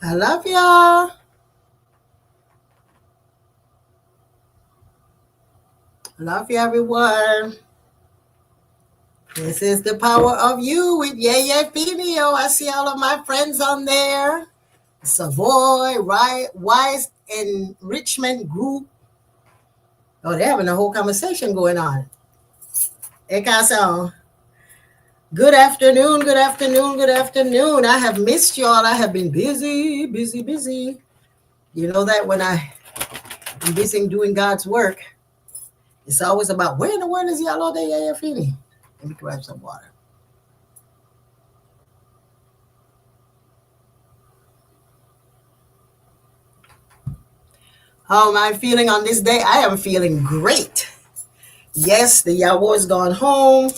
I love y'all. Love you, everyone. This is the power of you with Yeyefini. I see all of my friends on there. Savoy, Wise Enrichment Group. Oh, they're having a whole conversation going on. Ekason. Good afternoon, good afternoon, good afternoon. I have missed y'all. I have been busy, busy, busy. You know that when I'm busy doing God's work, it's always about where in the world is y'all day, Yeyefini? Let me grab some water. How am I feeling on this day? I am feeling great. Yes, the Yahweh has gone home.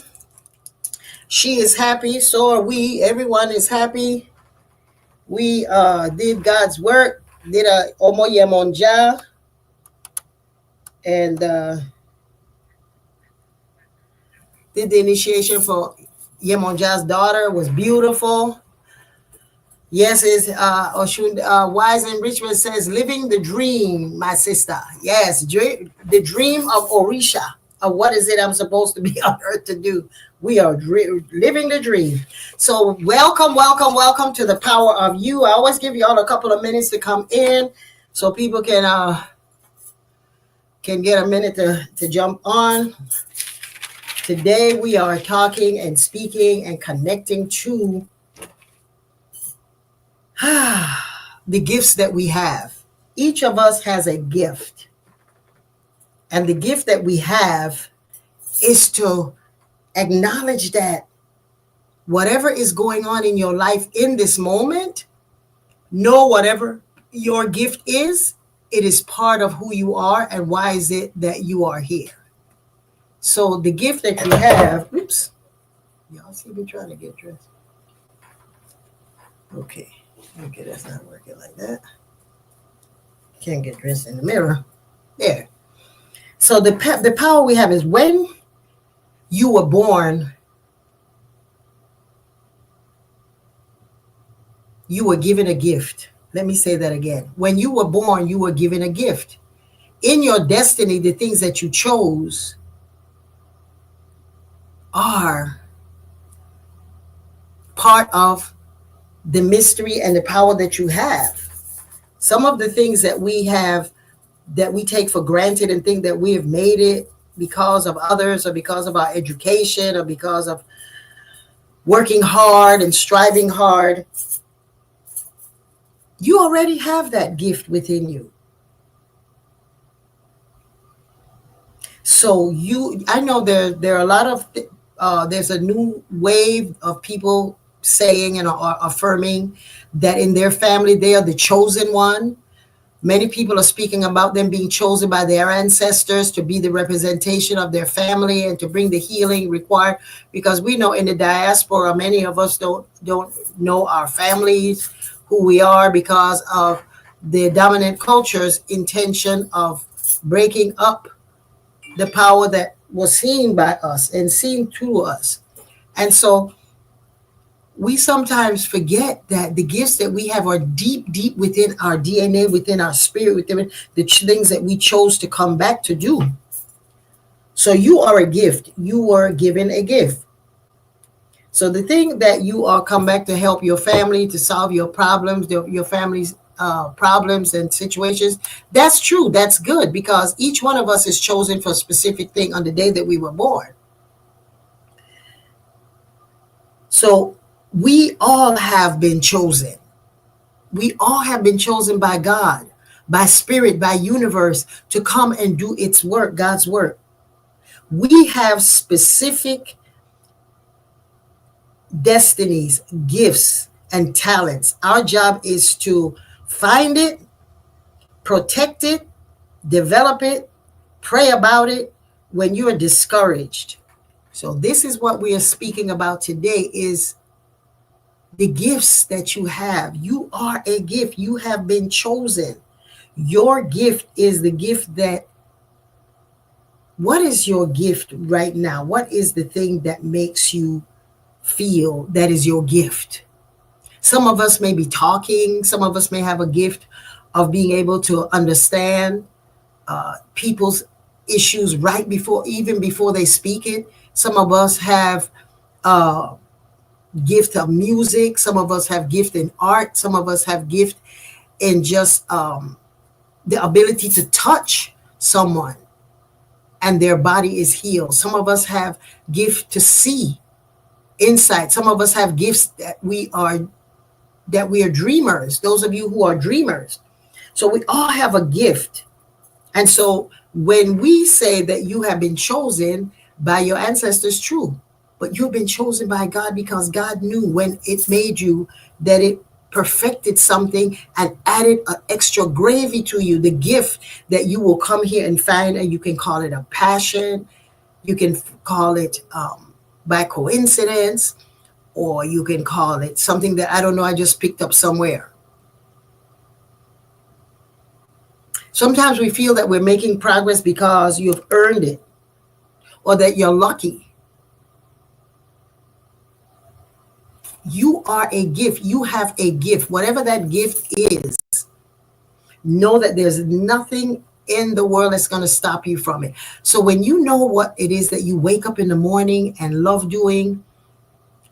She is happy. So are we. Everyone is happy. We did God's work. Did a Omo Yemonja. And did the initiation for Yemonja's daughter. It was beautiful. Yes, it's Oshun, Wise Enrichment says, living the dream, my sister. Yes, the dream of Orisha, of what is it I'm supposed to be on earth to do. We are living the dream. So welcome, welcome, welcome to the power of you. I always give you all a couple of minutes to come in so people can get a minute to jump on. Today we are talking and speaking and connecting to the gifts that we have. Each of us has a gift. And the gift that we have is to acknowledge that whatever is going on in your life in this moment, know whatever your gift is, it is part of who you are and why is it that you are here. So the gift that you have, oops, y'all see me trying to get dressed. Okay, that's not working like that. Can't get dressed in the mirror. There. So the power we have is when you were born, you were given a gift. Let me say that again. When you were born, you were given a gift. In your destiny, the things that you chose are part of the mystery and the power that you have. Some of the things that we have that we take for granted and think that we have made it because of others or because of our education or because of working hard and striving hard, you already have that gift within you. So I know there are a lot of, there's a new wave of people saying and affirming that in their family, they are the chosen one. Many people are speaking about them being chosen by their ancestors to be the representation of their family and to bring the healing required. Because we know in the diaspora, many of us don't know our families, who we are, because of the dominant culture's intention of breaking up the power that was seen by us and seen through us. And so we sometimes forget that the gifts that we have are deep, deep within our DNA, within our spirit, within the things that we chose to come back to do. So you are a gift. You were given a gift. So the thing that you are come back to help your family, to solve your problems, your family's problems and situations, that's true. That's good, because each one of us is chosen for a specific thing on the day that we were born. So we all have been chosen. We all have been chosen by God, by spirit, by universe to come and do its work, God's work. We have specific destinies, gifts, and talents. Our job is to find it, protect it, develop it, pray about it when you are discouraged. So this is what we are speaking about today, is the gifts that you have. You are a gift. You have been chosen. Your gift is the gift that, what is your gift right now? What is the thing that makes you feel that is your gift? Some of us may be talking. Some of us may have a gift of being able to understand people's issues right before, even before they speak it. Some of us have gift of music. Some of us have gift in art. Some of us have gift in just the ability to touch someone and their body is healed. Some of us have gift to see insight. Some of us have gifts that we are dreamers. Those of you who are dreamers. So we all have a gift. And so when we say that you have been chosen by your ancestors, true, but you've been chosen by God because God knew when it made you that it perfected something and added an extra gravy to you, the gift that you will come here and find. And you can call it a passion. You can call it by coincidence, or you can call it something that I don't know, I just picked up somewhere. Sometimes we feel that we're making progress because you've earned it or that you're lucky. You are a gift. You have a gift. Whatever that gift is, know that there's nothing in the world that's going to stop you from it. So when you know what it is that you wake up in the morning and love doing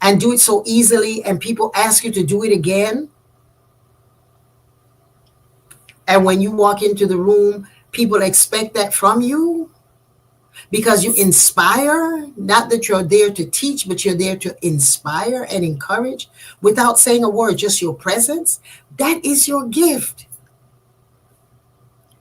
and do it so easily, and people ask you to do it again, and when you walk into the room, people expect that from you because you inspire, not that you're there to teach, but you're there to inspire and encourage without saying a word, just your presence. That is your gift.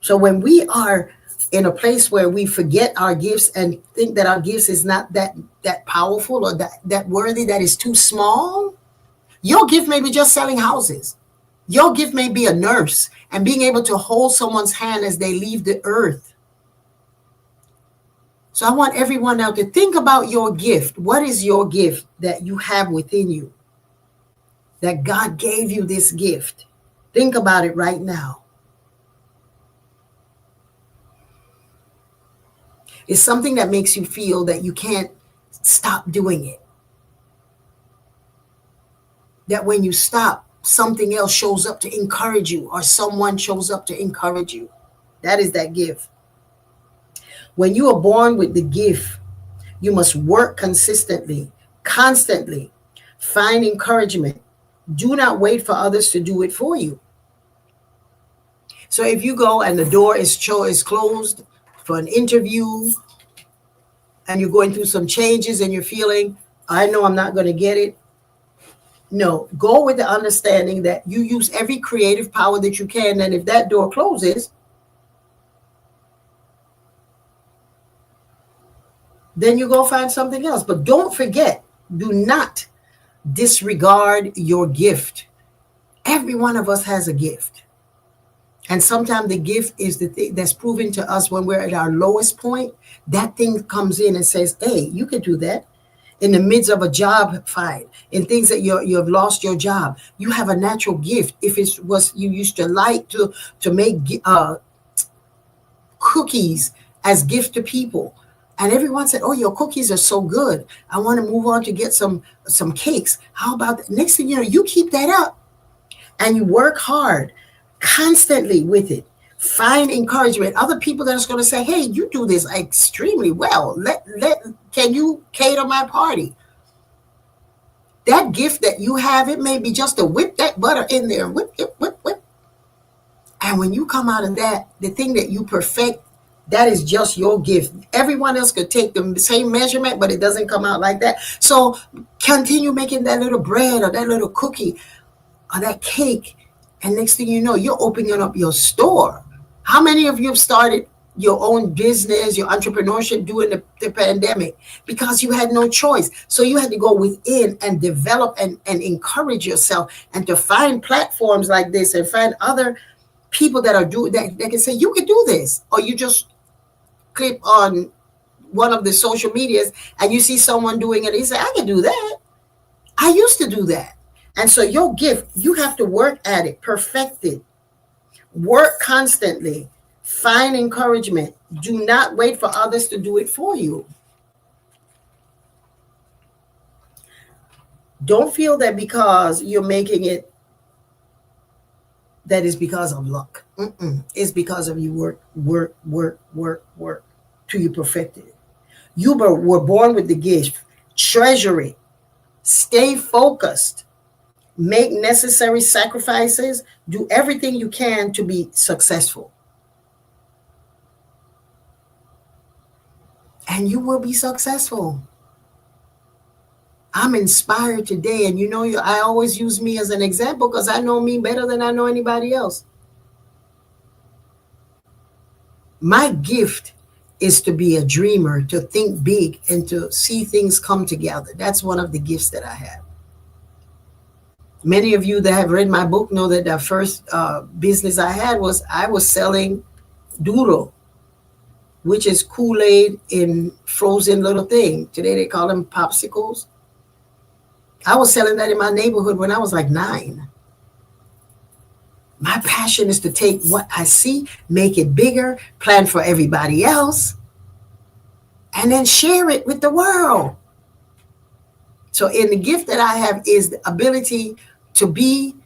So when we are in a place where we forget our gifts and think that our gifts is not that powerful or that worthy, that is too small, your gift may be just selling houses. Your gift may be a nurse and being able to hold someone's hand as they leave the earth. So I want everyone now to think about your gift. What is your gift that you have within you? That God gave you this gift. Think about it right now. It's something that makes you feel that you can't stop doing it. That when you stop, something else shows up to encourage you, or someone shows up to encourage you. That is that gift. When you are born with the gift, you must work consistently, constantly, find encouragement. Do not wait for others to do it for you. So if you go and the door is closed for an interview and you're going through some changes and you're feeling, I know I'm not going to get it. No, go with the understanding that you use every creative power that you can. And if that door closes, then you go find something else. But don't forget, do not disregard your gift. Every one of us has a gift. And sometimes the gift is the thing that's proven to us when we're at our lowest point. That thing comes in and says, hey, you can do that. In the midst of a job fight, in things that you have lost your job, you have a natural gift. If it was you used to like to make cookies as gift to people, and everyone said, "Oh, your cookies are so good. I want to move on to get some cakes." How about that? Next thing you know, you keep that up, and you work hard, constantly with it. Find encouragement. Other people that's going to say, hey, you do this extremely well. Can you cater my party? That gift that you have, it may be just to whip that butter in there. Whip, whip, whip, whip. And when you come out of that, the thing that you perfect, that is just your gift. Everyone else could take the same measurement, but it doesn't come out like that. So continue making that little bread or that little cookie or that cake. And next thing you know, you're opening up your store. How many of you have started your own business, your entrepreneurship during the pandemic? Because you had no choice. So you had to go within and develop and encourage yourself and to find platforms like this and find other people that are doing that can say, you can do this. Or you just click on one of the social medias and you see someone doing it and you say, I can do that. I used to do that. And so your gift, you have to work at it, perfect it. Work constantly. Find encouragement. Do not wait for others to do it for you. Don't feel that because you're making it, that is because of luck. It's because of you work, work, work, work, work till you perfect it. You were born with the gift. Treasure it. Stay focused. Make necessary sacrifices. Do everything you can to be successful. And you will be successful. I'm inspired today. And I always use me as an example because I know me better than I know anybody else. My gift is to be a dreamer, to think big, and to see things come together. That's one of the gifts that I have. Many of you that have read my book know that the first business I was selling doodle, which is Kool-Aid in frozen little thing. Today they call them popsicles. I was selling that in my neighborhood when I was like 9. My passion is to take what I see, make it bigger, plan for everybody else, and then share it with the world. So in the gift that I have is the ability to be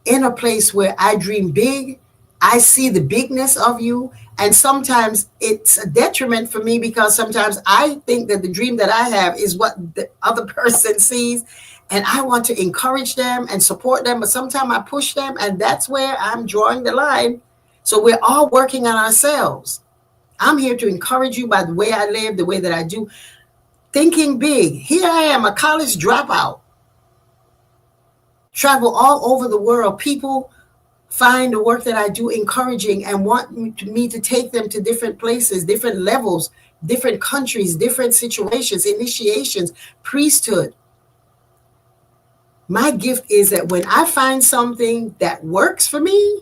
in a place where I dream big. I see the bigness of you. And sometimes it's a detriment for me because sometimes I think that the dream that I have is what the other person sees. And I want to encourage them and support them. But sometimes I push them. And that's where I'm drawing the line. So we're all working on ourselves. I'm here to encourage you by the way I live, the way that I do. Thinking big. Here I am, a college dropout. Travel all over the world. People find the work that I do encouraging and want me to take them to different places, different levels, different countries, different situations, initiations, priesthood. My gift is that when I find something that works for me,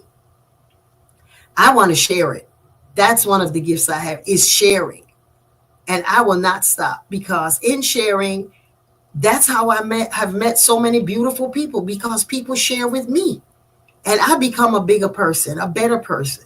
I want to share it. That's one of the gifts I have, is sharing. And I will not stop, because in sharing, that's how I have met so many beautiful people, because people share with me. And I become a bigger person, a better person.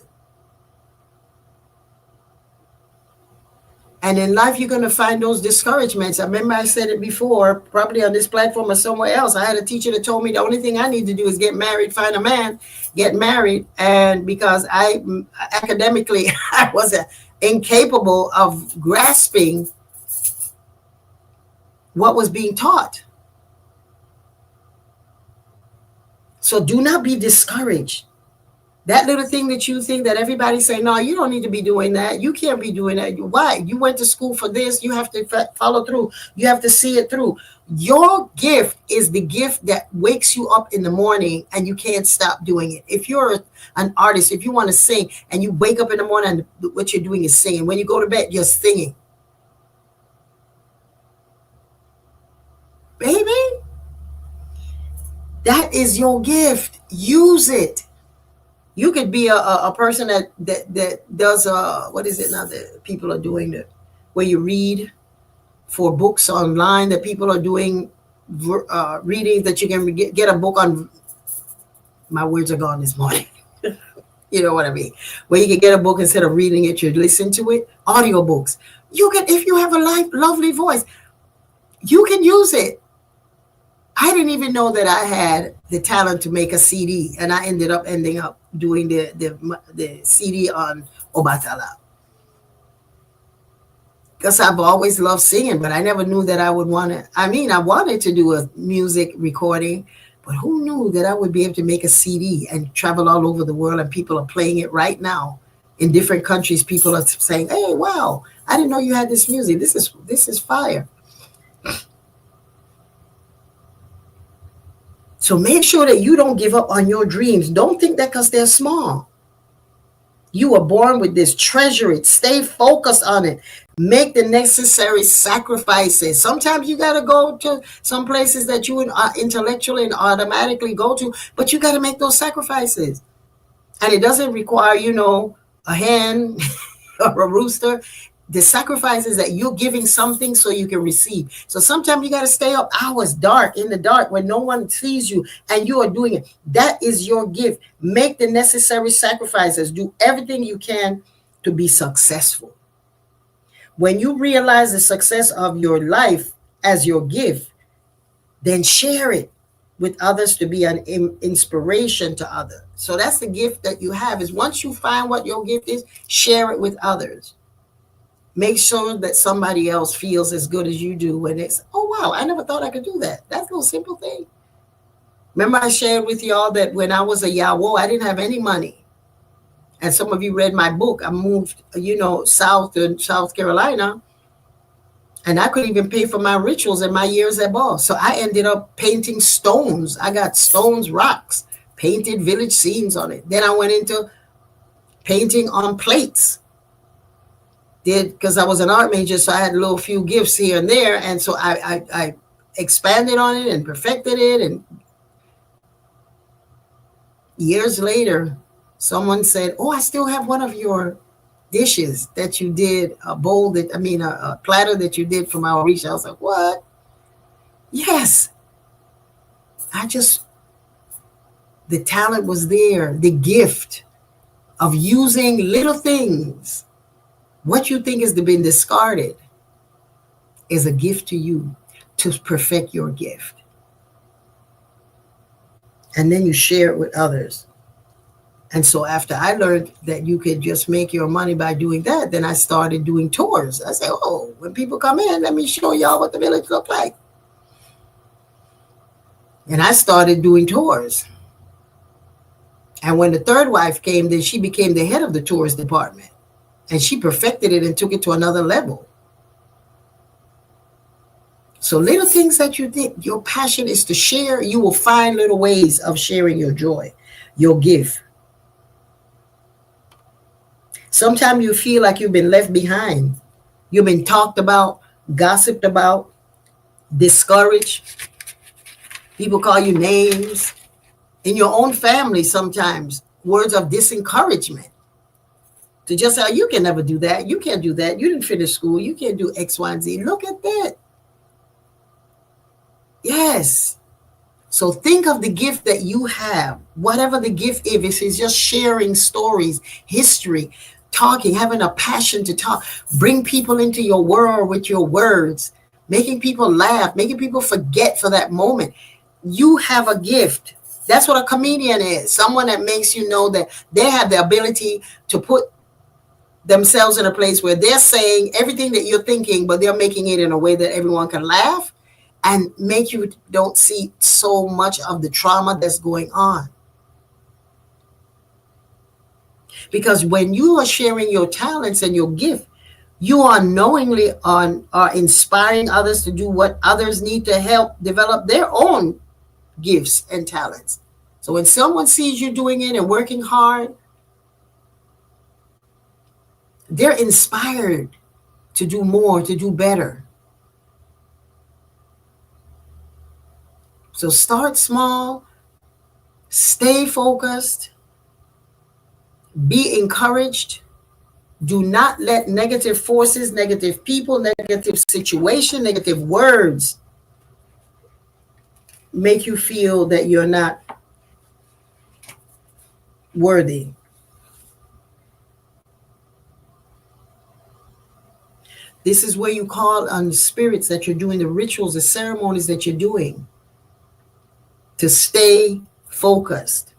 And in life, you're going to find those discouragements. I remember I said it before, probably on this platform or somewhere else. I had a teacher that told me the only thing I need to do is get married, find a man, get married. And because academically, I was incapable of grasping what was being taught. So do not be discouraged. That little thing that you think that everybody's saying, no, you don't need to be doing that. You can't be doing that. Why? You went to school for this. You have to follow through. You have to see it through. Your gift is the gift that wakes you up in the morning and you can't stop doing it. If you're an artist, if you want to sing and you wake up in the morning and what you're doing is singing. When you go to bed, you're singing. Baby, that is your gift. Use it. You could be a person that does what is it now that people are doing, that where you read for books online, that people are doing reading, that you can get a book on. My words are gone this morning. You know what I mean? Where you can get a book instead of reading it, you listen to it. Audio books. You can, if you have a lovely voice, you can use it. I didn't even know that I had the talent to make a CD, and I ended up doing the CD on Obatala. Because I've always loved singing, but I never knew that I would want to. I mean, I wanted to do a music recording, but who knew that I would be able to make a CD and travel all over the world, and people are playing it right now in different countries. People are saying, "Hey, wow! I didn't know you had this music. This is fire." So make sure that you don't give up on your dreams. Don't think that because they're small. You were born with this. Treasure it. Stay focused on it. Make the necessary sacrifices. Sometimes you got to go to some places that you intellectually and automatically go to, but you got to make those sacrifices. And it doesn't require, a hen or a rooster. The sacrifice is that you're giving something so you can receive. So sometimes you got to stay up hours in the dark when no one sees you and you are doing it. That is your gift. Make the necessary sacrifices. Do everything you can to be successful. When you realize the success of your life as your gift, then share it with others to be an inspiration to others. So that's the gift that you have, is once you find what your gift is, share it with others. Make sure that somebody else feels as good as you do when it's, oh wow, I never thought I could do that. That's a little simple thing. Remember I shared with y'all that when I was a Yawo, I didn't have any money. And some of you read my book. I moved, south to South Carolina, and I couldn't even pay for my rituals and my years at ball. So I ended up painting stones. I got stones, rocks, painted village scenes on it. Then I went into painting on plates. Did, because I was an art major, so I had a little few gifts here and there. And so I expanded on it and perfected it. And years later, someone said, oh, I still have one of your dishes that you did, a bowl that, a platter that you did from our reach. I was like, what? Yes. The talent was there, the gift of using little things. What you think has been discarded is a gift to you to perfect your gift. And then you share it with others. And so after I learned that you could just make your money by doing that, then I started doing tours. I said, oh, when people come in, let me show y'all what the village look like. And I started doing tours. And when the third wife came, then she became the head of the tours department. And she perfected it and took it to another level. So little things that you think, your passion is to share, you will find little ways of sharing your joy, your gift. Sometimes you feel like you've been left behind. You've been talked about, gossiped about, discouraged. People call you names. In your own family, sometimes words of disencouragement. To just say, oh, you can never do that. You can't do that. You didn't finish school. You can't do X, Y, and Z. Look at that. Yes. So think of the gift that you have, whatever the gift is. If it's just sharing stories, history, talking, having a passion to talk, bring people into your world with your words, making people laugh, making people forget for that moment. You have a gift. That's what a comedian is. Someone that makes you know that they have the ability to put themselves in a place where they're saying everything that you're thinking, but they're making it in a way that everyone can laugh and make you don't see so much of the trauma that's going on. Because when you are sharing your talents and your gift, you are knowingly are inspiring others to do what others need to help develop their own gifts and talents. So when someone sees you doing it and working hard, they're inspired to do more, to do better. So start small, stay focused, be encouraged. Do not let negative forces, negative people, negative situation, negative words make you feel that you're not worthy. This is where you call on the spirits that you're doing, the rituals, the ceremonies that you're doing, to stay focused.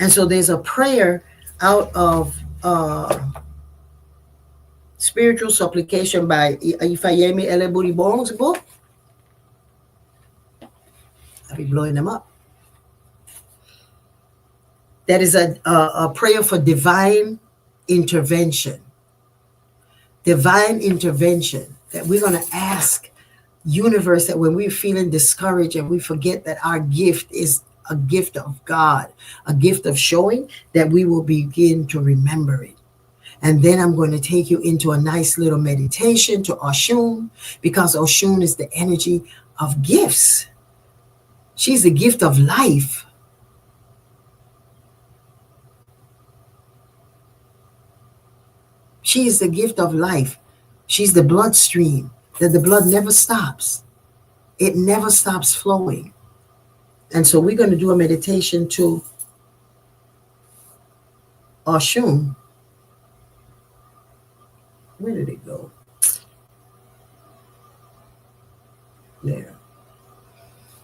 And so there's a prayer out of Spiritual Supplication by Yeyefini Bong's book. I'll be blowing them up. That is a prayer for divine intervention. Divine intervention, that we're going to ask universe that when we're feeling discouraged and we forget that our gift is a gift of God, a gift of showing, that we will begin to remember it. And then I'm going to take you into a nice little meditation to Oshun, because Oshun is the energy of gifts. She's the gift of life. She is the gift of life. She's the bloodstream, that the blood never stops. It never stops flowing. And so we're going to do a meditation to Oshun. Where did it go? there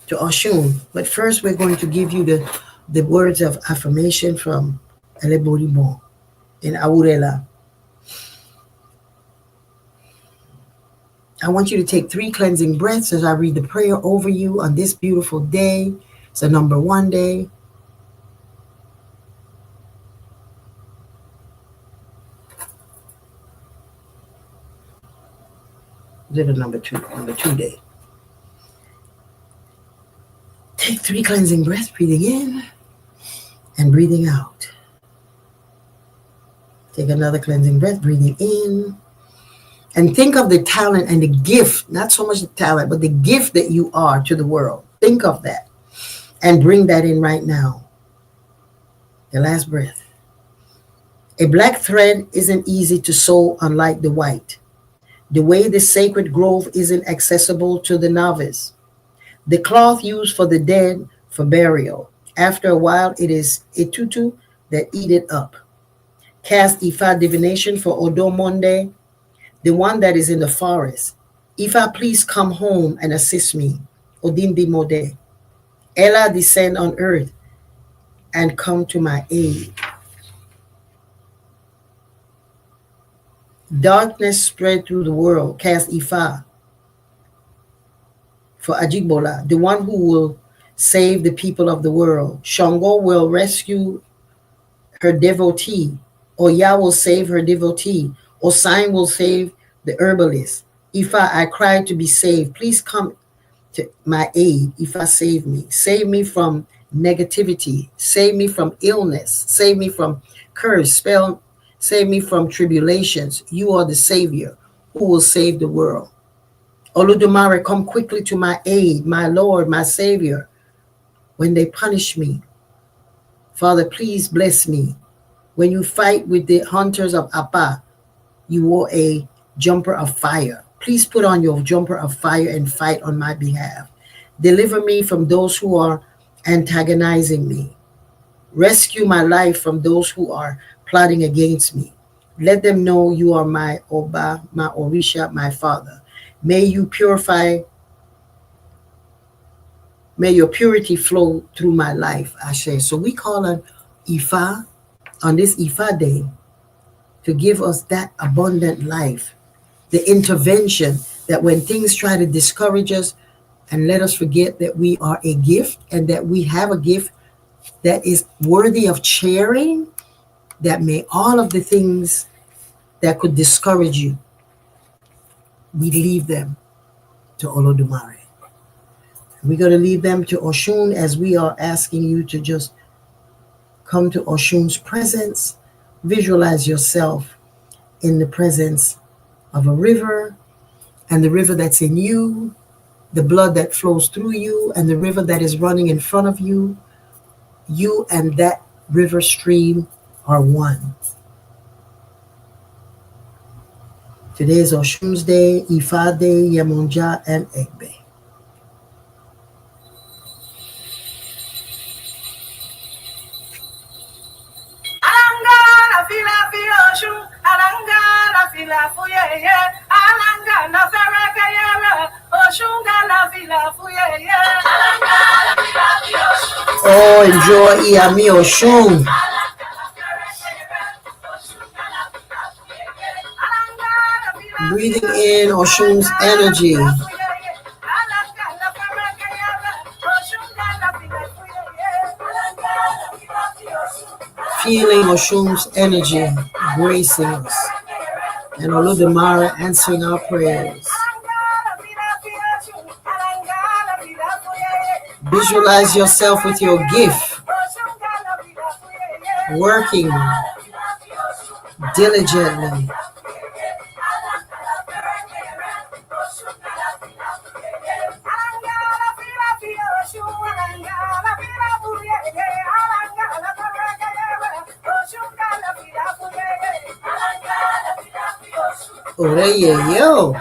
to Oshun. But first, we're going to give you the words of affirmation from Eleboribon in Aurela. I want you to take 3 cleansing breaths as I read the prayer over you on this beautiful day. It's a number 1 day. Is it a number 2? Number 2 day. Take 3 cleansing breaths, breathing in and breathing out. Take another cleansing breath, breathing in. And think of the talent and the gift, not so much the talent, but the gift that you are to the world. Think of that and bring that in right now. The last breath. A black thread isn't easy to sew, unlike the white. The way the sacred grove isn't accessible to the novice. The cloth used for the dead for burial. After a while, it is a tutu that eat it up. Cast Ifa divination for Odomonde, the one that is in the forest. Ifa, please come home and assist me. Odimbi Mode. Ella, descend on earth and come to my aid. Darkness spread through the world. Cast Ifa for Ajigbola, the one who will save the people of the world. Shango will rescue her devotee. Oya will save her devotee. Osain will save the herbalist. Ifa, I cry to be saved. Please come to my aid. Ifa, save me. Save me from negativity. Save me from illness. Save me from curse. Save me from tribulations. You are the Savior who will save the world. Oludumare, come quickly to my aid, my Lord, my Savior. When they punish me, Father, please bless me. When you fight with the hunters of Apa, you wore a jumper of fire. Please put on your jumper of fire and fight on my behalf. Deliver me from those who are antagonizing me. Rescue my life from those who are plotting against me. Let them know you are my Oba, my Orisha, my Father. May you purify, may your purity flow through my life, Ashe. So we call on Ifa on this Ifa day to give us that abundant life, the intervention that when things try to discourage us and let us forget that we are a gift and that we have a gift that is worthy of sharing, that may all of the things that could discourage you, we leave them to Olodumare. We're going to leave them to Oshun as we are asking you to just come to Oshun's presence. Visualize yourself in the presence of a river, and the river that's in you, the blood that flows through you, and the river that is running in front of you. You and that river stream are one. Today is Oshun's Day, Ifa Day, Yemonja, and Egbe. Oh, enjoy Iami Oshun. Breathing in Oshun's energy. Feeling Oshun's energy gracing us. And Olodumare answering our prayers. Visualize yourself with your gift, working diligently. Oreye yo.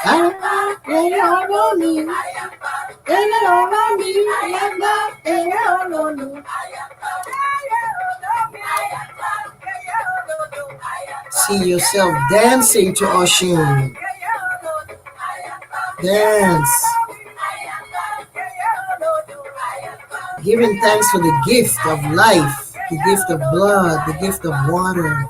See yourself dancing to Oshun. Dance. Giving thanks for the gift of life, the gift of blood, the gift of water.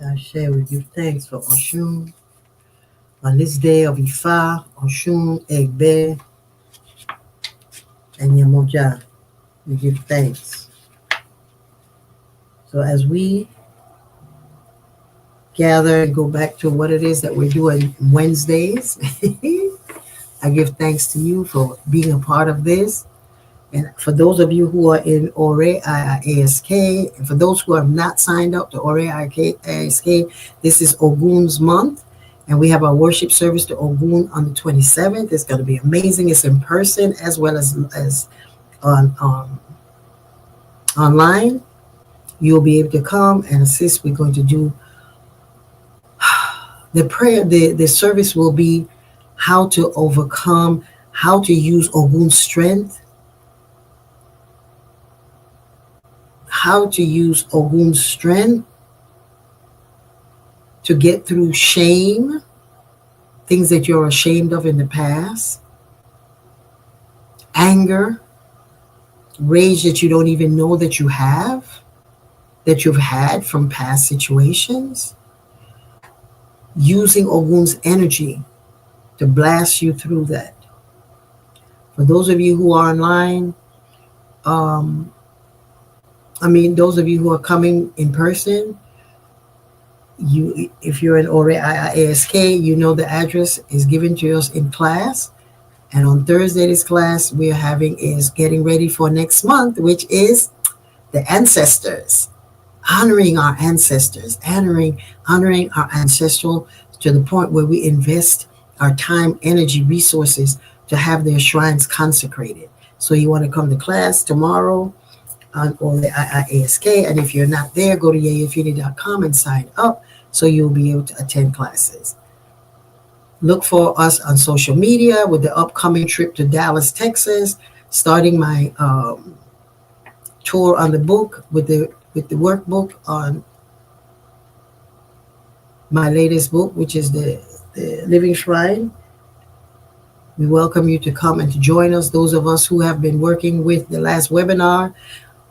I share with you thanks for Oshun on this day of Ifa, Oshun, Egbe, and Yamoja. We give thanks. So as we gather and go back to what it is that we're doing Wednesdays, I give thanks to you for being a part of this. And for those of you who are in Ore ASK, and for those who have not signed up to Ore ASK, this is Ogun's month. And we have our worship service to Ogun on the 27th. It's going to be amazing. It's in person as well as on online. You'll be able to come and assist. We're going to do the prayer. The service will be how to overcome, how to use Ogun's strength, how to use Ogun's strength to get through shame, things that you're ashamed of in the past, anger, rage that you don't even know that you have, that you've had from past situations, using Ogun's energy to blast you through that. For those of you who are online, those of you who are coming in person, if you're in Ore ASK, you know the address is given to us in class. And on Thursday, this class we are having is getting ready for next month, which is the ancestors, honoring our ancestors, honoring our ancestral to the point where we invest our time, energy, resources to have their shrines consecrated. So you want to come to class tomorrow on Ore ASK, and if you're not there, go to Yeyefini.com and sign up so you'll be able to attend classes. Look for us on social media with the upcoming trip to Dallas, Texas, starting my tour on the book with the workbook on my latest book, which is the Living Shrine. We welcome you to come and to join us. Those of us who have been working with the last webinar,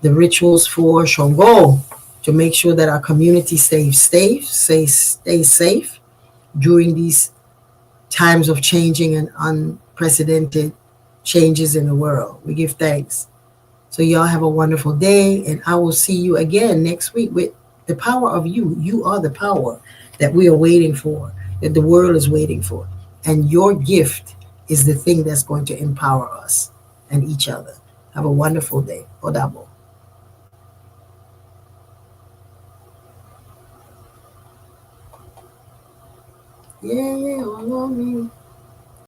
the rituals for Shongo, to make sure that our community stays safe during these times of changing and unprecedented changes in the world. We give thanks. So y'all have a wonderful day, and I will see you again next week with the power of you. You are the power that we are waiting for, that the world is waiting for. And your gift is the thing that's going to empower us and each other. Have a wonderful day. Odabo. Yeah, yeah, all on me.